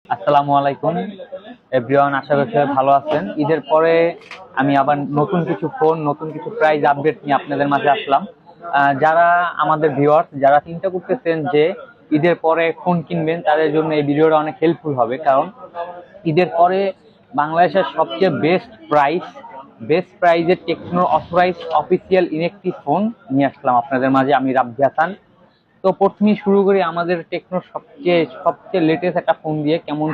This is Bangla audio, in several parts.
আসসালামু আলাইকুম এভরিওয়ান, আশা করি সবাই ভালো আছেন। ঈদের পরে আমি আবার নতুন কিছু ফোন, নতুন কিছু প্রাইস আপডেট নিয়ে আপনাদের মাঝে আসলাম। যারা আমাদের ভিউয়ার্স যারা চিন্তা করতেছেন যে ঈদের পরে ফোন কিনবেন, তাদের জন্য এই ভিডিওটা অনেক হেল্পফুল হবে। কারণ ঈদের পরে বাংলাদেশের সবচেয়ে বেস্ট প্রাইজের Tecno authorize official inactive phone নিয়ে আসলাম আপনাদের মাঝে, আমি রাব্বি হাসান। তো প্রথমেই শুরু করি আমাদের টেকনোর সবচেয়ে সবচেয়ে লেটেস্ট একটা ফোন দিয়ে, কেমন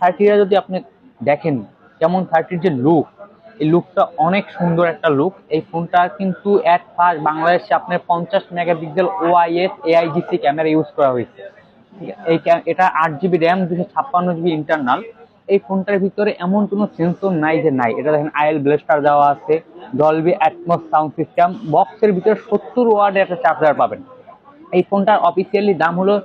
30টা যদি আপনি দেখেন, কেমন 30-র যে লুক, এই লুকটা অনেক সুন্দর একটা লুক। এই ফোনটা কিন্তু অ্যাট ফার্স্ট বাংলাদেশে আপনার 50 মেগাপিক্সেল ওআইএস এআইজিসি ক্যামেরা ইউজ করা হয়েছে। ঠিক আছে, এটা 8 জিবি র্যাম, 256 জিবি ইন্টারনাল। এই ফোনটার ভিতরে এমন কোনো সেন্সর নাই যে নাই। এটা দেখেন আইএল ব্লাস্টার দেওয়া আছে, ডলবি অ্যাটমস সাউন্ড সিস্টেম, বক্সের ভিতরে 70 ওয়াটের একটা চার্জার পাবেন। এই ফোনটার অফিসিয়ালি দাম হলো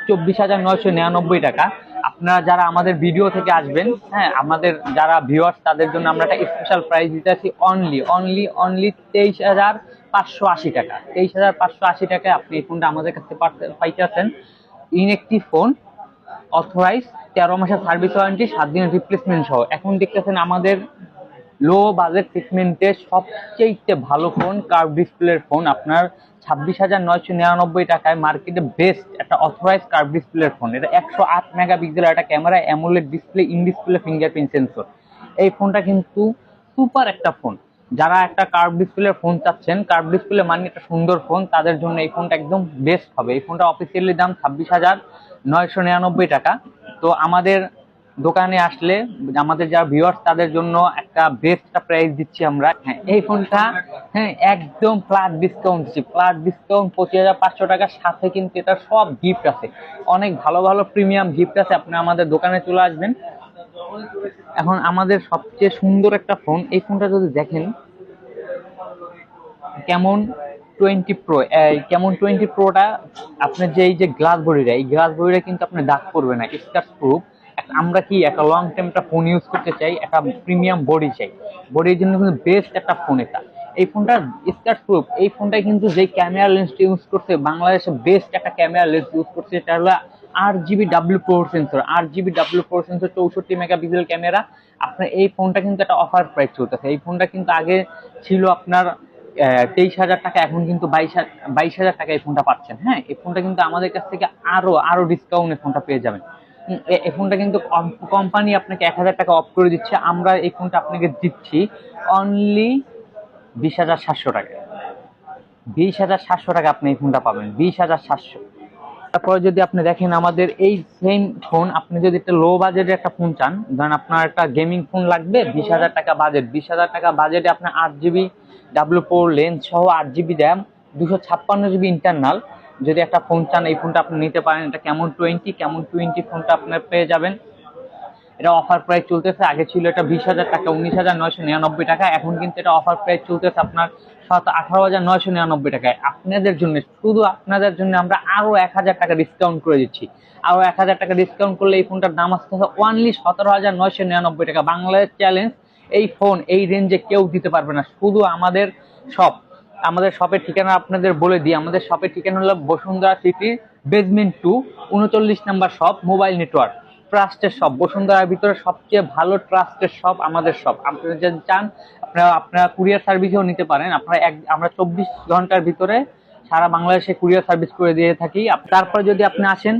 24,999 টাকা। আপনারা যারা আমাদের ভিডিও থেকে আসবেন, হ্যাঁ, আমাদের যারা ভিউয়ার্স, তাদের জন্য আমরা একটা স্পেশাল প্রাইস দিতে আছি অনলি 23,580 টাকা। 23,580 টাকায় আপনি এই ফোনটা আমাদের কাছে পাইতেছেন। ইনএক্টিভ ফোন, অথরাইজ, 13 মাসের সার্ভিস ওয়ারেন্টি, 7 দিনের রিপ্লেসমেন্ট সহ। এখন দেখতেছেন আমাদের লো বাজেট সেগমেন্টে সবচেয়ে ভালো ফোন, কার্ভ ডিসপ্লের ফোন। আপনার 26,999 টাকায় মার্কেটে বেস্ট একটা অথরাইজ কার্ভ ডিসপ্লের ফোন। এটা 108 মেগাপিক্সেল একটা camera, AMOLED display, in display fingerprint sensor. এই ফোনটা কিন্তু সুপার একটা ফোন। যারা একটা কার্ভ ডিসপ্লের ফোন চাচ্ছেন, কার্ভ ডিসপ্লে মানে একটা সুন্দর ফোন, তাদের জন্য এই ফোনটা একদম বেস্ট হবে। এই ফোনটা অফিসিয়ালি দাম 26,999 টাকা। তো আমাদের দোকানে আসলে আমাদের যারা ভিউয়ার্স, তাদের জন্য একটা বেস্ট প্রাইস দিচ্ছি আমরা। হ্যাঁ, এই ফোনটা, হ্যাঁ, একদম ফ্ল্যাট ডিসকাউন্ট দিচ্ছি, ফ্ল্যাট ডিসকাউন্ট 25,500 টাকার সাথে কিন্তু এটা সব গিফট আছে, অনেক ভালো ভালো প্রিমিয়াম গিফট আছে। আপনি আমাদের দোকানে চলে আসবেন। এখন আমাদের সবচেয়ে সুন্দর একটা ফোন, এই ফোনটা যদি দেখেন, কেমন 20 প্রো। এই কেমন 20 প্রোটা আপনার যে এই যে গ্লাস বডিটা, এই গ্লাস বডিটা কিন্তু আপনার দাগ পড়বে না, স্ক্র্যাচ প্রুফ। আমরা কি একটা লং টাইম একটা ফোন ইউজ করতে চাই, একটা প্রিমিয়াম বডি চাই, বডির জন্য কিন্তু বেস্ট একটা ফোন এটা। এই ফোনটা স্ক্র্যাচ প্রুফ। এই ফোনটা কিন্তু যে ক্যামেরা লেন্সটা ইউজ করছে, বাংলাদেশে বেস্ট একটা ক্যামেরা লেন্স ইউজ করছে, এটা হলো 8 GB W 4 sensor, 64 megapixel camera. আপনার এই ফোনটা কিন্তু একটা অফার প্রাইস চলতেছে। এই ফোনটা কিন্তু আগে ছিল আপনার 23,000 টাকা, এখন কিন্তু 22,000 টাকা এই ফোনটা পাচ্ছেন। হ্যাঁ, এই ফোনটা কিন্তু আমাদের কাছ থেকে আরো ডিসকাউন্টে ফোনটা পেয়ে যাবেন। এই ফোনটা কিন্তু কোম্পানি আপনাকে 1,000 টাকা অফ করে দিচ্ছে, আমরা এই ফোনটা আপনাকে দিচ্ছি অনলি 20,700 টাকা। 20,700 টাকা আপনি এই ফোনটা পাবেন, 20,700। তারপরে যদি আপনি দেখেন আমাদের এই সেম ফোন, আপনি যদি একটা লো বাজেটের একটা ফোন চান, ধরেন আপনার একটা গেমিং ফোন লাগবে, 20,000 টাকা বাজেট, 20,000 টাকা বাজেটে আপনার 8 জিবি ডাব্লিউ 4 লেন্স সহ, 8 জিবি র্যাম, 256 জিবি ইন্টারনাল যদি একটা ফোন চান, এই ফোনটা আপনি নিতে পারেন। এটা কেমন 20 ফোনটা আপনার পেয়ে যাবেন। এটা অফার প্রাইস চলতেছে, আগে ছিল এটা 20,000 টাকা, 19,999 টাকা। এখন কিন্তু এটা অফার প্রাইস চলতেছে আপনার 18,999 টাকায়। আপনাদের জন্য, শুধু আপনাদের জন্য আমরা আরো 1,000 টাকা ডিসকাউন্ট করে দিচ্ছি। আরো 1,000 টাকা ডিসকাউন্ট করলে এই ফোনটার দাম আসতে হবে অনলি 17,999 টাকা। বাংলাদেশ চ্যালেঞ্জ, এই ফোন এই রেঞ্জে কেউ দিতে পারবে না, শুধু আমাদের শপ। আমাদের শপের ঠিকানা আপনাদের বলে দিই, আমাদের শপের ঠিকানা হলো বসুন্ধরা সিটি বেসমেন্ট 2, 39 নম্বর শপ, মোবাইল নেটওয়ার্ক, ট্রাস্টের শপ। বসুন্ধরার ভিতরে সবচেয়ে ভালো ট্রাস্টের শপ আমাদের শপ। আপনারা যদি চান, আপনারা কুরিয়ার সার্ভিসেও নিতে পারেন। আমরা 24 ঘন্টার ভিতরে সারা বাংলাদেশে কুরিয়ার সার্ভিস করে দিয়ে থাকি। তারপরে যদি আপনি আসেন,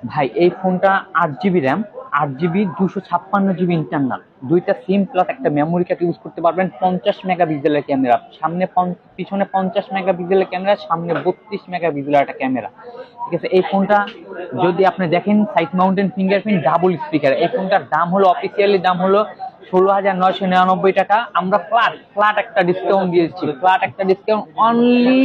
ভাই এই ফোনটা 8 GB RAM, 8 GB, 256 GB internal, দুইটা সিম প্লাস একটা মেমোরি কার্ড ইউজ করতে পারবেন। 50 মেগাপিক্সেলের ক্যামেরা, পিছনে 50 মেগাপিক্সেলের ক্যামেরা, সামনে 32 মেগাপিক্সেলের একটা ক্যামেরা। ঠিক আছে, এই ফোনটা যদি আপনি দেখেন, side mountain fingerprint, double speaker. এই ফোনটার দাম হলো অফিসিয়ালি দাম হলো 16,999 টাকা। আমরা ফ্ল্যাট একটা ডিসকাউন্ট দিয়ে দিচ্ছি, ফ্ল্যাট একটা ডিসকাউন্ট অনলি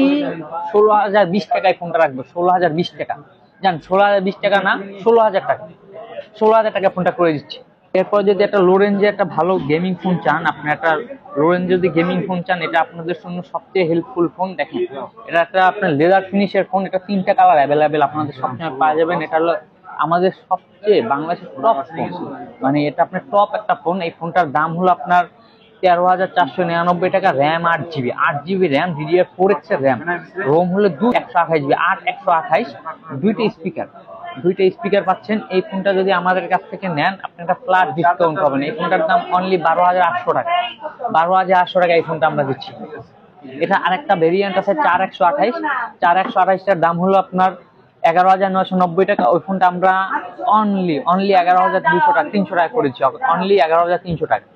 16,020 টাকায় ফোনটা রাখবো। 16,020 টাকা, জান, 16,020 টাকা না, 16,000 টাকা। 16,000 টাকা ফোনটা করে দিচ্ছি। এরপর যদি একটা লো রেঞ্জে একটা ভালো গেমিং ফোন চান, আপনি একটা লো রেঞ্জ যদি গেমিং ফোন চান, এটা আপনাদের জন্য সবচেয়ে হেল্পফুল ফোন। দেখেন, এটা একটা আপনার লেদার ফিনিশের ফোন। এটা 3টা কালার অ্যাভেলেবেল আপনাদের সবসময় পাওয়া যাবেন। এটা হলো আমাদের সবচেয়ে বাংলাদেশের টপ ফোন, মানে এটা আপনার টপ একটা ফোন। এই ফোনটার দাম হলো আপনার 13,499 টাকা। RAM 8 GB, 8 GB RAM, DDR4X এর র্যাম, রোম হলো 128 জিবি, 128, দুইটা স্পিকার, দুইটা স্পিকার পাচ্ছেন। এই ফোনটা যদি আমাদের কাছ থেকে নেন আপনি একটা ফ্ল্যাট ডিসকাউন্ট পাবেন। এই ফোনটার দাম অনলি 12,800 টাকা। 12,800 টাকা এই ফোনটা আমরা দিচ্ছি। এটা আরেকটা ভেরিয়েন্ট আছে 4128। 4128টার দাম হলো আপনার 11,990 টাকা। ওই ফোনটা আমরা অনলি 11,200 টাকা, 300 টাকা করেছি, অনলি 11,300 টাকা।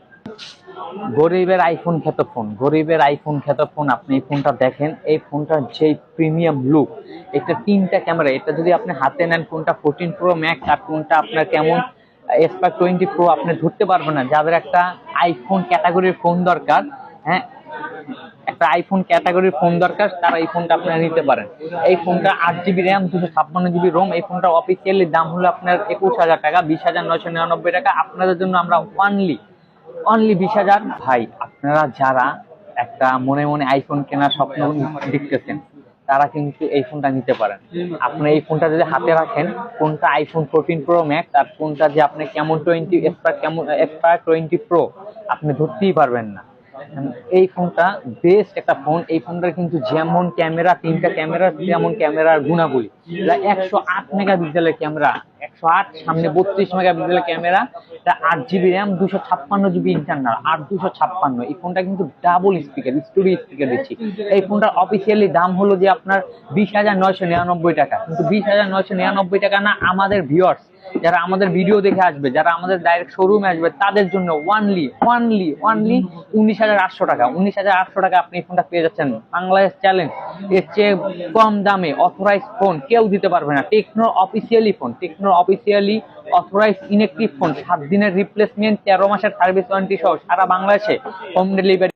গরিবের আইফোন খ্যাত ফোন, গরিবের আইফোন খ্যাত ফোন। আপনি এই ফোনটা দেখেন, এই ফোনটার যে প্রিমিয়াম লুক, এটা 3টা ক্যামেরা। এটা যদি আপনি হাতে নেন কোনটা 14 প্রো ম্যাক্স আর কোনটা আপনার কেমন স্পার্ক 20 প্রো আপনি ধরতে পারবেন না। যাদের একটা আইফোন ক্যাটাগরির ফোন দরকার, হ্যাঁ একটা আইফোন ক্যাটাগরির ফোন দরকার, তারা এই ফোনটা আপনারা নিতে পারেন। এই ফোনটা 8GB র্যাম 256GB রোম। এই ফোনটা অফিসিয়ালি দাম হলো আপনার 21,000 টাকা, 20,999 টাকা। আপনাদের জন্য আমরা অনলি 20,000। ভাই আপনারা যারা একটা মনে মনে আইফোন কেনার স্বপ্ন দেখতেছেন তারা কিন্তু এই ফোনটা নিতে পারেন। আপনি এই ফোনটা যদি হাতে রাখেন, কোনটা আইফোন 14 প্রো ম্যাক্স আর কোনটা যে আপনি কেমন 20 স্পার্ক 20 প্রো আপনি ধরতেই পারবেন না। এই ফোনটা বেস্ট একটা ফোন। এই ফোনটার কিন্তু যেমন ক্যামেরা, 3টা ক্যামেরা, যেমন ক্যামেরার গুণাবলী। 108 মেগাপিক্সেলের ক্যামেরা, 108, সামনে 32 মেগাপিক্সেলের ক্যামেরা। এটা 8GB র্যাম, 256GB ইন্টারনাল, 256। এই ফোনটা কিন্তু ডাবল স্পিকার, স্টুডিও স্পিকার দিচ্ছি। এই ফোনটার অফিসিয়ালি দাম হলো যে আপনার 20,999 টাকা। কিন্তু 20,999 টাকা না, আমাদের ভিউয়ার্স যারা আমাদের ভিডিও দেখে আসবে, যারা আমাদের ডাইরেক্ট শোরুমে আসবে, তাদের জন্য অনলি 19,800 টাকা। 19,800 টাকা আপনি এই ফোনটা পেয়ে যাচ্ছেন। বাংলাদেশ চ্যালেঞ্জ, এর চেয়ে কম দামে অথরাইজ ফোন কেউ দিতে পারবে না। Tecno officially phone, Tecno officially authorize inactive phone, 7 দিনের রিপ্লেসমেন্ট, 13 মাসের সার্ভিস ওয়ারেন্টি সহ সারা বাংলাদেশে হোম ডেলিভারি।